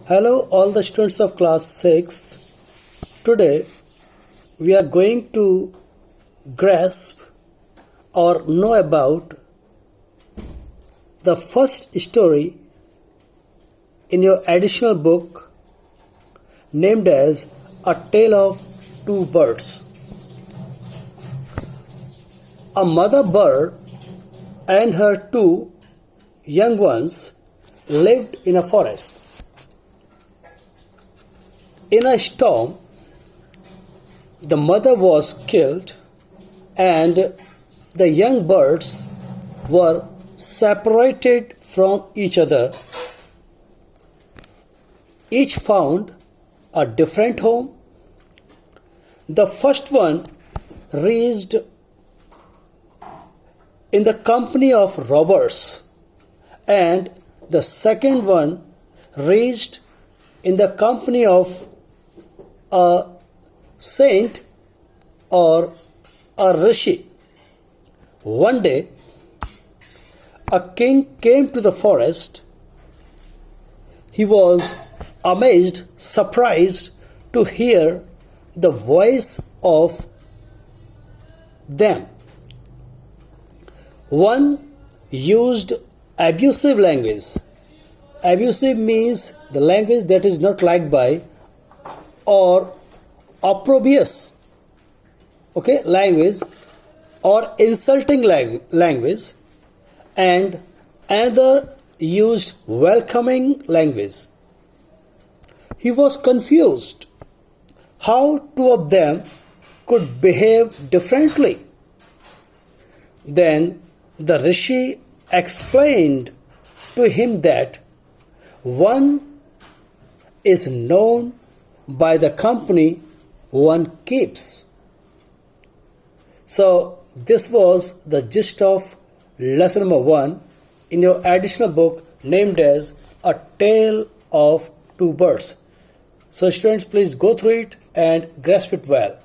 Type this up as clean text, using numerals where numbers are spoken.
Hello all the students of class 6th. Today we are going to grasp or know about the first story in your additional book named as A Tale of Two Birds. A mother bird and her two young ones lived in a forest. In a storm, the mother was killed and the young birds were separated from each other. Each found a different home. The first one reached in the company of robbers, and the second one reached in the company of a saint or a rishi. One day, a king came to the forest. He was amazed, surprised to hear the voice of them. One used abusive language. Abusive means the language that is not liked by or opprobrious language or insulting language, and another used welcoming language. He was confused how two of them could behave differently. Then the rishi explained to him that one is known by the company one keeps. So this was the gist of lesson number 1 in your additional book named as A Tale of Two Birds. So students, please go through it and grasp it well.